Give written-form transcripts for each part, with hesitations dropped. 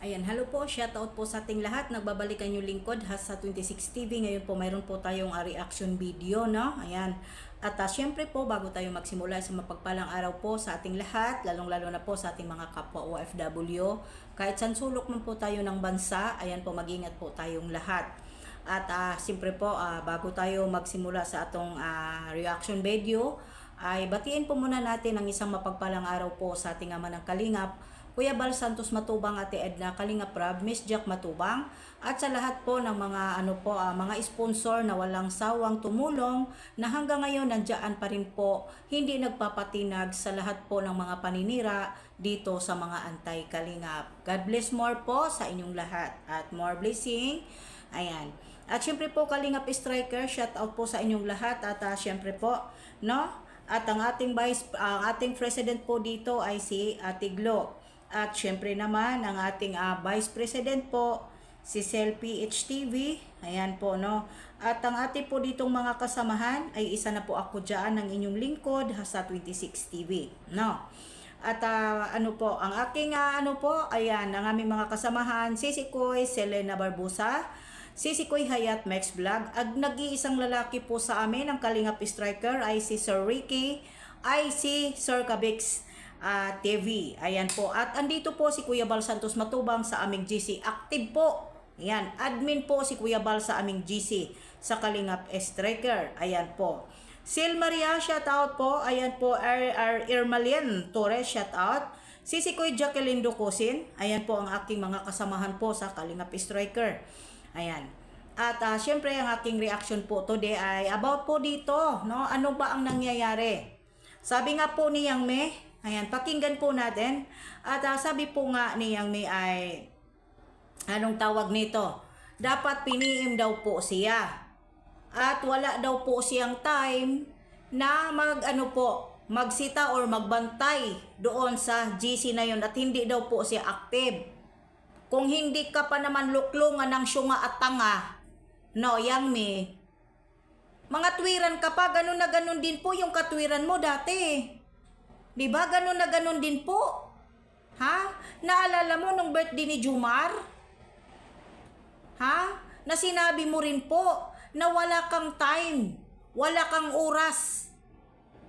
Ayan, hello po, shoutout po sa ating lahat. Nagbabalikan yung lingkod sa 26 TV. Ngayon po mayroon po tayong reaction video, no? Ayan. At syempre po, bago tayo magsimula sa mapagpalang araw po sa ating lahat, lalong-lalo na po sa ating mga kapwa OFW, kahit saan sulok man po tayo ng bansa, ayan po, mag-ingat po tayong lahat. At siyempre po, bago tayo magsimula sa atong reaction video, ay batiin po muna natin ang isang mapagpalang araw po sa ating ama ng Kalingap, Kuya Bal Santos Matubang, Ate Edna Kalingap Rab, Miss Jack Matubang, at sa lahat po ng mga mga sponsor na walang sawang tumulong na hanggang ngayon nandiyan pa rin po, hindi nagpapatinag sa lahat po ng mga paninira dito sa mga Antay Kalingap. God bless more po sa inyong lahat at more blessing. Ayan. At syempre po Kalingap Striker, shout out po sa inyong lahat at syempre po, no? At ang ating president po dito ay si Ate Glo. At syempre naman ang ating Vice President po, si Selfie HTV. Ayan po, no. At ang ating po ditong mga kasamahan ay isa na po ako diyan ng inyong lingkod sa 26 TV, no. At ang aking ayan, ang aming mga kasamahan, Sisi Koy, Selena Barbusa, Sisi Koy Hayat Max Vlog. At nag-iisang lalaki po sa amin, ang Kalingap Striker, ay si Sir Ricky, ay si Sir Kabix TV. Ayan po. At andito po si Kuya Bal Santos Matubang sa aming GC. Active po. Ayan. Admin po si Kuya Bal sa aming GC sa Kalingap Striker. Ayan po. Sil Maria, shout out po. Ayan po. Irmalien Torres, shout out. Si Kuya Jacqueline Ducosin. Ayan po ang aking mga kasamahan po sa Kalingap Striker. Ayan. At syempre ang aking reaction po today ay about po dito, no? Ano ba ang nangyayari? Sabi nga po ni Yang Me, ayan, pakinggan po natin. At sabi po nga ni Yang May ay, anong tawag nito? Dapat piniim daw po siya. At wala daw po siyang time na magsita or magbantay doon sa GC na yun. At hindi daw po siya active. Kung hindi ka pa naman luklungan ng syunga at tanga, no, Yang May, mga twiran ka pa, ganun na ganun din po yung katwiran mo dati. Diba? Ganun na ganun din po. Ha? Naalala mo nung birthday ni Jumar? Ha? Na sinabi mo rin po na wala kang time, wala kang oras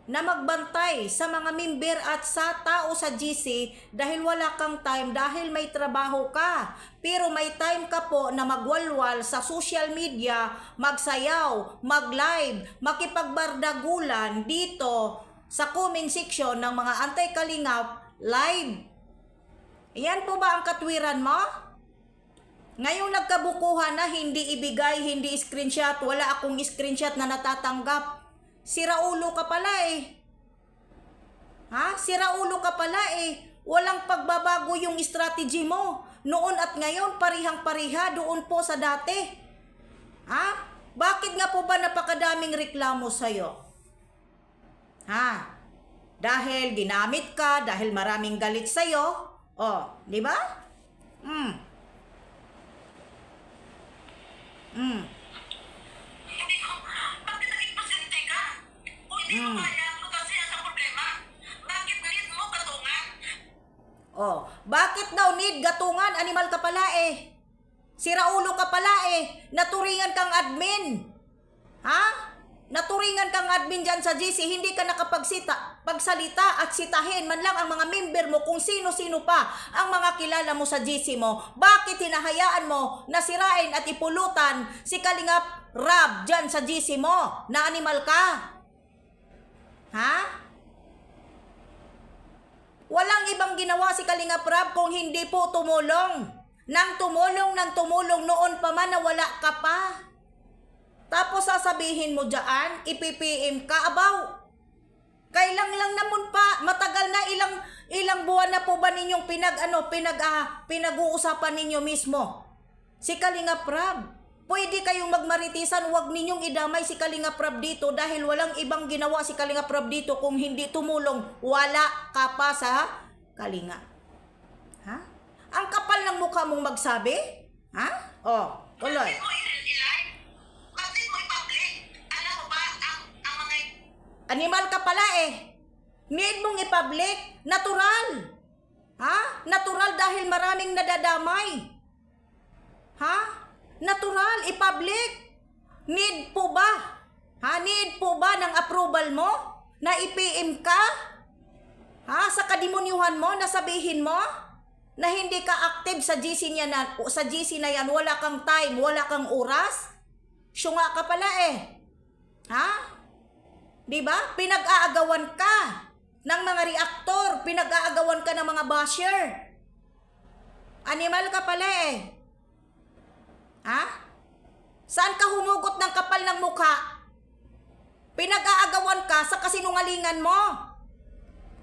na magbantay sa mga member at sa tao sa GC dahil wala kang time, dahil may trabaho ka. Pero may time ka po na magwalwal sa social media, magsayaw, mag-live, makipagbardagulan dito sa comment section ng mga Antay Kalingap live. Iyan po ba ang katwiran mo? Ngayong nagkabukuhan na hindi ibigay, hindi screenshot, wala akong screenshot na natatanggap. Siraulo ka pala eh. Ha? Siraulo ka pala eh. Walang pagbabago yung strategy mo. Noon at ngayon, parihang-pariha doon po sa dati. Ha? Bakit nga po ba napakadaming reklamo sa'yo? Ha? Dahil ginamit ka, dahil maraming galit sa'yo. Oh, di ba? Hindi ko, bakit naging pasyente ka? Kung hindi mo kaya, kasi ang problema. Bakit need mo katungan? Oh, bakit daw need gatungan? Animal ka pala eh. Siraulo ka pala eh. Naturingan kang admin. Ha? Naturingan kang admin dyan sa GC, hindi ka pagsalita at sitahin man lang ang mga member mo kung sino-sino pa ang mga kilala mo sa GC mo. Bakit hinahayaan mo na sirain at ipulutan si Kalingap Rab dyan sa GC mo? Na animal ka? Ha? Walang ibang ginawa si Kalingap Rab kung hindi po tumulong. Nang tumulong noon pa man na wala ka pa. Tapos sasabihin mo dyan, ipipm ka, abaw. Kailang lang naman pa, matagal na, ilang buwan na po ba ninyong pinag-uusapan ninyo mismo? Si Kalingap Rab, pwede kayong magmaritisan, huwag ninyong idamay si Kalingap Rab dito dahil walang ibang ginawa si Kalingap Rab dito kung hindi tumulong. Wala ka pa sa Kalinga. Ha? Ang kapal ng mukha mong magsabi? Ha? Oh, tuloy. Bakit mo i-live? Bakit mo i-public? Alam mo ba, ang mga... Animal ka pala eh. Need mong i-public. Natural. Ha? Natural dahil maraming nadadamay. Ha? Natural, i-public. Need po ba? Ha? Need po ba ng approval mo? Na i-PM ka? Ha? Sa kadimunyuhan mo, nasabihin mo? Na hindi ka active sa GC na yan, wala kang time, wala kang oras? Syunga ka pala eh. Ha? Di ba? Pinag-aagawan ka ng mga reaktor, pinag-aagawan ka ng mga basher. Animal ka pala eh. Ha? Saan ka humugot ng kapal ng mukha? Pinag-aagawan ka sa kasinungalingan mo.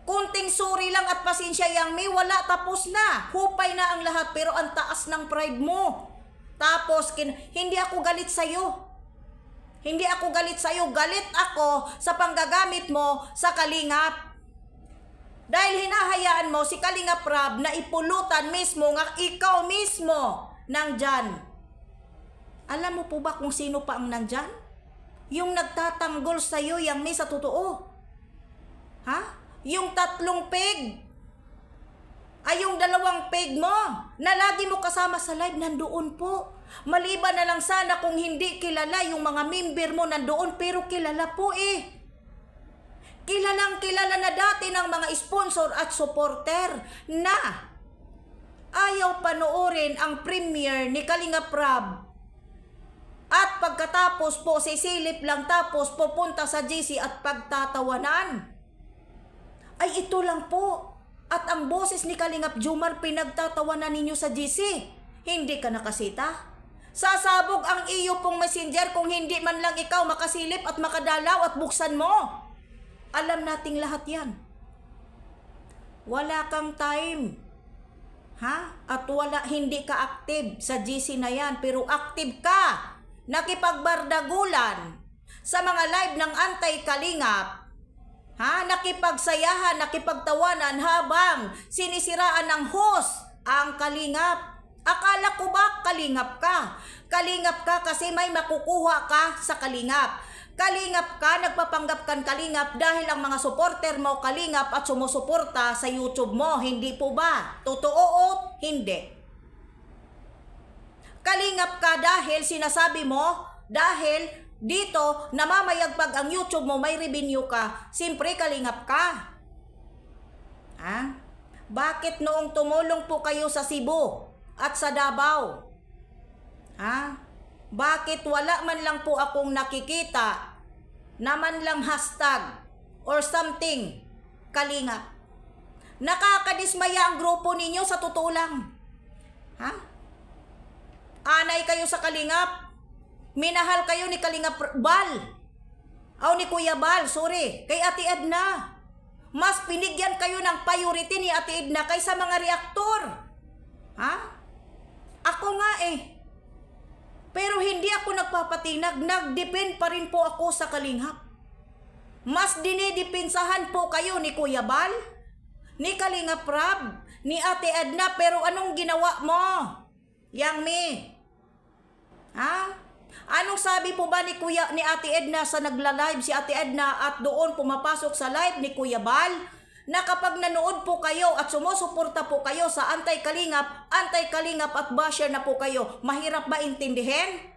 Kunting suri lang at pasensya yang may wala, tapos na. Hupay na ang lahat, pero ang taas ng pride mo. Tapos, hindi ako galit sa'yo. Hindi ako galit sa'yo. Galit ako sa panggagamit mo sa Kalingap. Dahil hinahayaan mo si Kalingap Rab na ipulutan mismo nga ikaw mismo nandyan. Alam mo po ba kung sino pa ang nandyan? Yung nagtatanggol sa'yo yang may sa totoo. Ha? Yung 3 peg, ay yung 2 peg mo, na lagi mo kasama sa live, nandoon po. Maliban na lang sana kung hindi kilala yung mga member mo nandoon, pero kilala po eh. Kilalang kilala na dati ng mga sponsor at supporter na ayaw panoorin ang premiere ni Kalingap Rab. At pagkatapos po, sisilip lang tapos pupunta sa GC at pagtatawanan. Ay ito lang po. At ang boses ni Kalingap Jomar pinagtatawanan ninyo sa GC. Hindi ka nakasita. Sasabog ang iyo pong messenger kung hindi man lang ikaw makasilip at makadalaw at buksan mo. Alam nating lahat yan. Wala kang time. Ha? At hindi ka active sa GC na yan. Pero active ka. Nakipagbardagulan sa mga live ng anti-Kalingap. Ha? Nakipagsayahan, nakipagtawanan habang sinisiraan ng host ang Kalingap. Akala ko ba Kalingap ka? Kalingap ka kasi may makukuha ka sa Kalingap. Kalingap ka, nagpapanggap kan Kalingap dahil ang mga supporter mo Kalingap at sumusuporta sa YouTube mo. Hindi po ba? Totoo o hindi? Kalingap ka dahil sinasabi mo, dahil dito, namamayagpag ang YouTube mo, may revenue ka, simpre Kalingap ka. Ha? Bakit noong tumulong po kayo sa Cebu at sa Davao? Ha? Bakit wala man lang po akong nakikita naman lang hashtag or something Kalingap? Nakakadismaya ang grupo ninyo sa totoo lang. Ha? Anay kayo sa Kalingap. Minahal kayo ni Kalingap Bal. O ni Kuya Bal, sorry. Kay Ate Edna. Mas pinigyan kayo ng priority ni Ate Edna kaysa mga reaktor. Ha? Ako nga eh. Pero hindi ako nagpapatinag. Nagdepend pa rin po ako sa Kalingap. Mas dinidipinsahan po kayo ni Kuya Bal, ni Kalingap Rab, ni Ate Edna. Pero anong ginawa mo, Yang Mi? Ha? Anong sabi po ba ni Ate Edna sa nagla-live si Ate Edna at doon pumapasok sa live ni Kuya Bal na kapag nanood po kayo at sumusuporta po kayo sa anti-Kalingap at basher na po kayo, mahirap ba intindihin?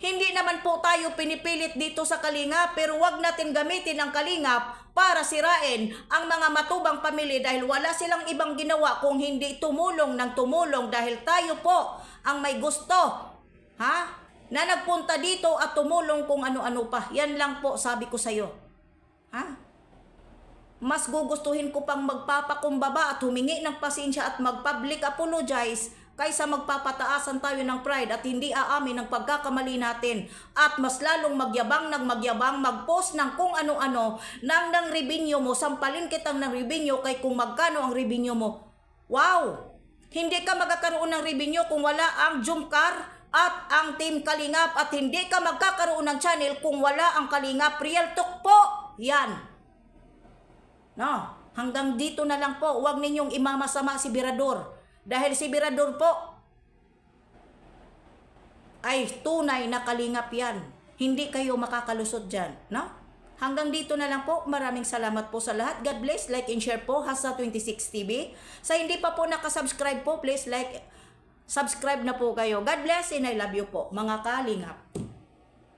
Hindi naman po tayo pinipilit dito sa Kalingap, pero wag natin gamitin ang Kalingap para sirain ang mga matubang pamilya dahil wala silang ibang ginawa kung hindi tumulong ng tumulong dahil tayo po ang may gusto. Ha? Na nagpunta dito at tumulong kung ano-ano pa. Yan lang po sabi ko sa'yo. Ha? Mas gugustuhin ko pang magpapakumbaba at humingi ng pasensya at mag-public apologize kaysa magpapataasan tayo ng pride at hindi aamin ng pagkakamali natin at mas lalong magyabang, mag-post ng kung ano-ano ng revenue mo, sampalin kitang ng revenue kay kung magkano ang revenue mo. Wow! Hindi ka magkakaroon ng revenue kung wala ang Jomcar at ang Team Kalingap at hindi ka magkakaroon ng channel kung wala ang Kalingap. Real talk po. Yan. No, hanggang dito na lang po. Huwag ninyong imamasama si Birador. Dahil si Birador po ay tunay na Kalingap yan. Hindi kayo makakalusot dyan. No? Hanggang dito na lang po. Maraming salamat po sa lahat. God bless. Like and share po Hasa 26 TV. Sa hindi pa po nakasubscribe po, please like, subscribe na po kayo. God bless and I love you po, mga kalingap.